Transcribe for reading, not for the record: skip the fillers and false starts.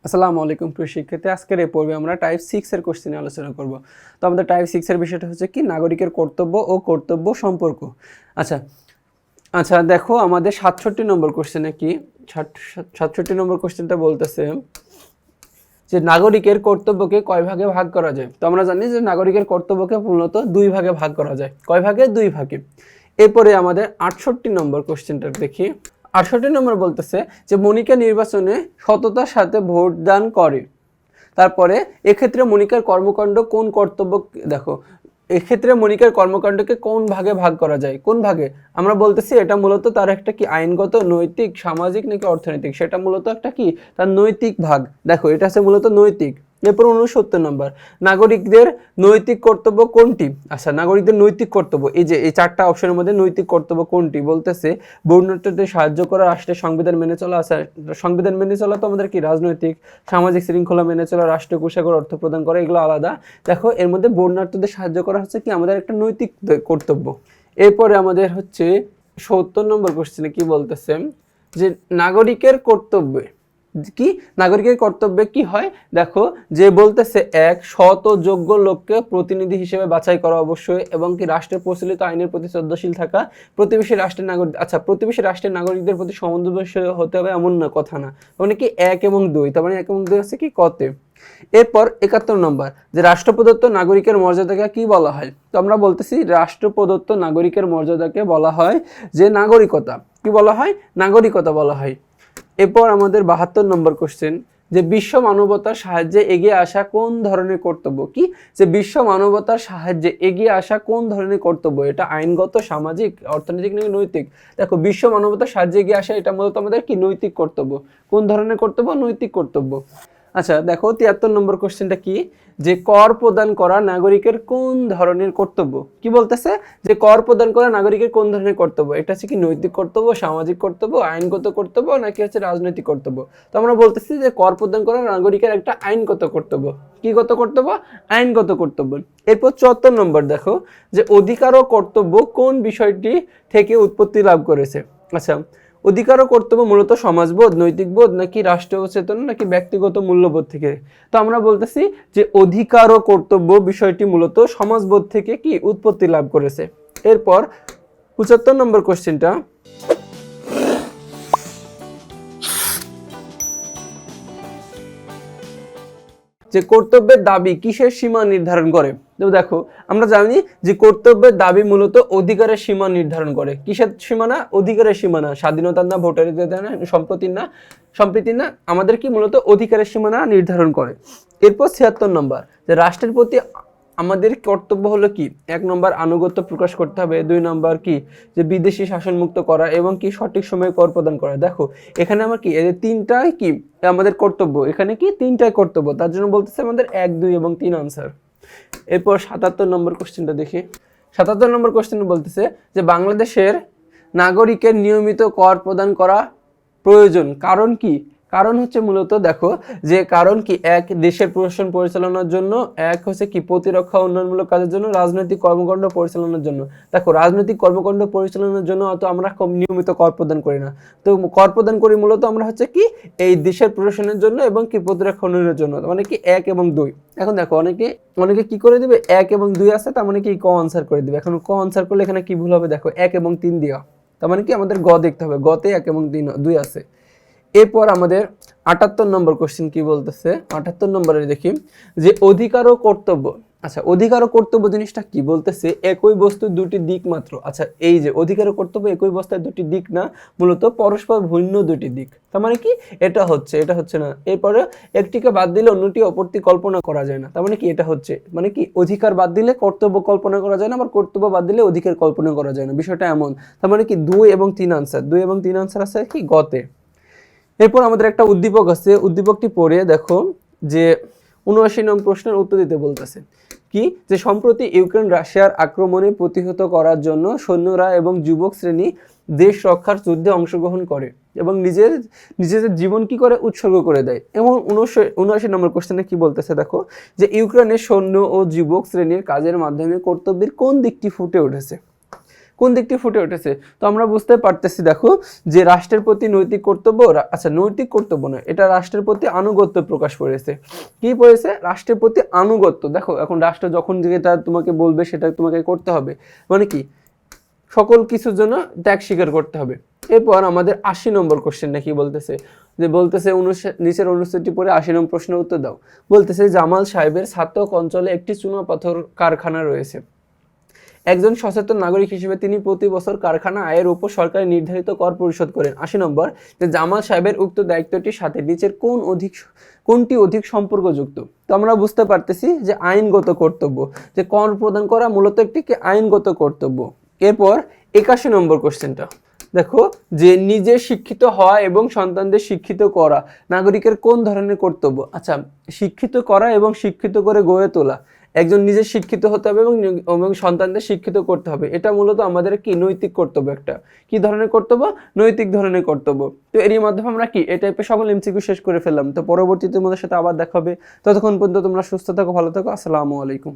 আসসালামু আলাইকুম প্রিয় শিক্ষার্থী, আজকের এই পর্বে আমরা টাইপ 6 এর কোশ্চেন আলোচনা করব। তো আমাদের টাইপ 6 এর বিষয়টা হচ্ছে কি নাগরিকের কর্তব্য ও কর্তব্য সম্পর্ক। আচ্ছা আচ্ছা দেখো আমাদের 67 নম্বর কোশ্চেনে কি 67 নম্বর কোশ্চেনটা বলতেছে যে নাগরিকের কর্তব্যকে কয় ভাগে ভাগ করা যায়। তো আমরা জানি যে নাগরিকের কর্তব্যকে মূলত দুই ভাগে ভাগ করা যায়। কয় ভাগে? দুই ভাগে। এরপরে আমাদের 68 নম্বর কোশ্চেনটা দেখি। 68 নম্বর বলতেছে যে মনিকা নির্বাচনে সততার সাথে ভোট দান করে। তারপরে এক্ষেত্রে মনিকার কর্মকাণ্ড কোন কর্তব্য, দেখো এক্ষেত্রে মনিকার কর্মকাণ্ডকে কোন ভাগে ভাগ করা যায়, কোন ভাগে আমরা বলতেছি এটা মূলত তার একটা কি আইনগত, নৈতিক, সামাজিক নাকি অর্থনৈতিক, সেটা মূলত একটা কি তার নৈতিক ভাগ। দেখো এটা হচ্ছে মূলত নৈতিক। এরপর 69 নম্বর নাগরিকদের নৈতিক কর্তব্য কোনটি। আচ্ছা নাগরিকদের নৈতিক কর্তব্য, এই যে এই চারটা অপশনের মধ্যে নৈতিক কর্তব্য কোনটি বলতেছে বর্ণাঢ্যদের সাহায্য করা, রাষ্ট্রের সংবিধান মেনে চলা। আচ্ছা সংবিধান মেনে চলা তো আমাদের কি রাজনৈতিক, সামাজিক শৃঙ্খলা মেনে চলা, রাষ্ট্রীয় কোষাগার অর্থ প্রদান করা, এগুলো আলাদা। দেখো এর মধ্যে বর্ণাঢ্যদের সাহায্য করা হচ্ছে কি আমাদের একটা নৈতিক কর্তব্য। এরপরে আমাদের হচ্ছে 70 নম্বর কোশ্চেনে কি বলতেছে যে নাগরিকের কর্তব্য কি, নাগরিকের কর্তব্যে কি হয়। দেখো যে বলতেছে এক সৎ ও যোগ্য লোককে প্রতিনিধি হিসেবে বাছাই করা অবশ্যই, এবং কি রাষ্ট্রের প্রচলিত আইনের প্রতি শ্রদ্ধাশীল থাকা, প্রতিবেশী রাষ্ট্রের নাগরিক, আচ্ছা প্রতিবেশী রাষ্ট্রের নাগরিকদের প্রতি সামঞ্জস্য হতে হবে এমন না কথা না, মানে কি 1 এবং 2, তার মানে 1 এবং 2 হচ্ছে কি কতে। এরপর 71 নম্বর যে রাষ্ট্র প্রদত্ত নাগরিকের মর্যাদাকে কি বলা হয়। তো আমরা বলতেছি রাষ্ট্র প্রদত্ত নাগরিকের মর্যাদাকে বলা হয় যে নাগরিকতা। কি বলা হয়? নাগরিকতা বলা হয়। এরপর আমাদের 72 নম্বর কোশ্চেন যে বিশ্ব মানবতার সাহায্যে এগিয়ে আসা কোন ধরনের কর্তব্য। কি যে বিশ্ব মানবতার সাহায্যে এগিয়ে আসা কোন ধরনের কর্তব্য, এটা আইনগত, সামাজিক, অর্থনৈতিক নাকি নৈতিক। দেখো বিশ্ব মানবতার সাহায্যে এগিয়ে আসা এটা মূলত আমাদের কি নৈতিক কর্তব্য। কোন ধরনের কর্তব্য? নৈতিক কর্তব্য। আচ্ছা দেখো 73 নম্বর কোশ্চেনটা কি যে কর প্রদান করা নাগরিকের কোন ধরনের কর্তব্য। কি বলতেছে যে কর প্রদান করা নাগরিকের কোন ধরনের কর্তব্য, এটা হচ্ছে কি নৈতিক কর্তব্য, সামাজিক কর্তব্য, আইনগত কর্তব্য নাকি হচ্ছে রাজনৈতিক কর্তব্য। তো আমরা বলতেছি যে কর প্রদান করা নাগরিকের একটা আইনগত কর্তব্য। কি গত কর্তব্য? আইনগত কর্তব্য। এরপর 74 নম্বর দেখো যে অধিকার ও কর্তব্য কোন বিষয়টি থেকে উৎপত্তি লাভ করেছে। আচ্ছা অধিকার ও কর্তব্য মূলত সমাজবোধ, নৈতিক বোধ নাকি রাষ্ট্রীয় চেতনা নাকি ব্যক্তিগত মূল্যবোধ থেকে। তো আমরা বলতেছি যে অধিকার ও কর্তব্য বিষয়টি মূলত সমাজবোধ থেকে কি উৎপত্তি লাভ করেছে। এরপর 75 নম্বর কোশ্চেনটা যে কর্তব্যের দাবি কিসের সীমা নির্ধারণ করে। তো দেখো আমরা জানি যে কর্তব্যের দাবি মূলত অধিকারের সীমা নির্ধারণ করে। কিসের সীমানা? অধিকারের সীমানা, স্বাধীনতার না, ভোটাধিকার না, সম্প্রীতির না, আমাদের কি মূলত অধিকারের সীমানা নির্ধারণ করে। এরপর 76 নম্বর যে রাষ্ট্রের প্রতি আমাদের কর্তব্য হলো কি 1 নম্বর আনুগত্য প্রকাশ করতে হবে, 2 নম্বর কি যে বিদেশি শাসন মুক্ত করা, এবং কি সঠিক সময়ে কর প্রদান করা। দেখো এখানে আমার কি এই তিনটাই কি আমাদের কর্তব্য, এখানে কি তিনটাই কর্তব্য, তার জন্য বলতেছে আমাদের 1, 2 এবং 3 আনসার। এরপর 77 নম্বর কোশ্চেনটা দেখি। 77 নম্বর কোশ্চেন বলতেছে যে বাংলাদেশের নাগরিকের নিয়মিত কর প্রদান করা প্রয়োজন, কারণ কি? কারণ হচ্ছে মূলত দেখো যে কারণ কি এক দেশের প্রশাসন পরিচালনার জন্য, এক হচ্ছে কি প্রতিরক্ষা উন্নয়নমূলক কাজের জন্য, রাজনৈতিক কর্মকাণ্ড পরিচালনার জন্য। দেখো রাজনৈতিক কর্মকাণ্ড পরিচালনার জন্য অত আমরা নিয়মিত কর প্রদান করি না, তো কর প্রদান করি মূলত আমরা হচ্ছে কি এই দেশের প্রশাসনের জন্য এবং কি প্রতিরক্ষা উন্নয়নের জন্য, মানে কি 1 এবং 2। এখন দেখো অনেকে কি করে দিবে 1 এবং 2 আছে, তার মানে কি ক আনসার করে দিবে। এখন ক আনসার করলে এখানে কি ভুল হবে, দেখো 1 এবং 3 দেওয়া, তার মানে কি আমাদের গ দেখতে হবে, গতে 1 এবং 2 আছে। এরপর আমাদের 78 নম্বর কোশ্চেন কি বলতেছে। 78 নম্বরে দেখি যে অধিকার ও কর্তব্য। আচ্ছা অধিকার ও কর্তব্য জিনিসটা কি বলতেছে একই বস্তুর দুটি দিক মাত্র। আচ্ছা এই যে অধিকার ও কর্তব্য একই বস্তুর দুটি দিক না, মূলত পরস্পর ভিন্ন দুটি দিক। তার মানে কি এটা হচ্ছে না। এরপরে একটিকে বাদ দিলে অন্যটি অপরটি কল্পনা করা যায় না, তার মানে কি এটা হচ্ছে, মানে কি অধিকার বাদ দিলে কর্তব্য কল্পনা করা যায় না, আবার কর্তব্য বাদ দিলে অধিকার কল্পনা করা যায় না, বিষয়টা এমন। তার মানে কি 2 এবং 3 আনসার, 2 এবং 3 আনসার আছে কি গতে। এরপর আমাদের একটা উদ্দীপক আছে, উদ্দীপকটি পড়ে দেখো যে 79 নম্বর প্রশ্নের উত্তর দিতে বলতেছে কি যে সম্প্রতি ইউক্রেন রাশিয়ার আক্রমণে প্রতিহত করার জন্য সৈন্যরা এবং যুবক শ্রেণী দেশ রক্ষার যুদ্ধে অংশগ্রহণ করে এবং নিজেদের জীবন কি করে উৎসর্গ করে দেয়। এবং 79 নম্বর কোশ্চেনে কি বলতেছে দেখো যে ইউক্রেনের সৈন্য ও যুবক শ্রেণীর কাজের মাধ্যমে কর্তব্যের কোন দিকটি ফুটে উঠেছে। কোন দিকটি ফুটে উঠেছে? তো আমরা বুঝতে পারতেছি দেখো যে রাষ্ট্রের প্রতি নৈতিক কর্তব্য, আচ্ছা নৈতিক কর্তব্য নয়, এটা রাষ্ট্রের প্রতি আনুগত্য প্রকাশ করেছে। কি বলেছে? রাষ্ট্রের প্রতি আনুগত্য। দেখো এখন রাষ্ট্র যখন যেটা তোমাকে বলবে সেটা তোমাকে করতে হবে, মানে কি সকল কিছুর জন্য ত্যাগ স্বীকার করতে হবে। এরপর আমাদের 80 নম্বর কোশ্চেনটা কি বলতেছে, যে বলতেছে নিচের অনুচ্ছেদটি পড়ে 80 নম্বর প্রশ্নের উত্তর দাও। বলতেছে জামাল সাহেবের ছাতক অঞ্চলে একটি চুনাপাথর কারখানা রয়েছে। একজন সচেতন নাগরিক হিসেবে তিনি প্রতি বছর কারখানা আয়ের উপর সরকারের নির্ধারিত কর পরিশোধ করেন। 80 নম্বর, যে জামাল সাহেবের উক্ত দায়িত্বটির সাথে নিচের কোনটি অধিক সম্পর্কযুক্ত? তো আমরা বুঝতে পারতেছি যে আইনগত কর্তব্য, যে কর প্রদান করা মূলত একটি আইনগত কর্তব্য। এরপর 81 নম্বর কোশ্চেনটা দেখো, যে নিজে শিক্ষিত হওয়া এবং সন্তানদের শিক্ষিত করা নাগরিকের কোন ধরনের কর্তব্য? আচ্ছা, শিক্ষিত করা এবং শিক্ষিত করে গড়ে তোলা, একজন নিজে শিক্ষিত হতে হবে এবং সন্তানদের শিক্ষিত করতে হবে, এটা মূলত আমাদের কি নৈতিক কর্তব্য। একটা কি ধরনের কর্তব্য? নৈতিক ধরনের কর্তব্য। তো এরই মাধ্যমে আমরা কি এই টাইপের সকল এমসিকিউ শেষ করে ফেললাম। তো পরবর্তীতে তোমাদের সাথে আবার দেখা হবে, ততক্ষণ পর্যন্ত তোমরা সুস্থ থাকো, ভালো থাকো, আসসালামু আলাইকুম।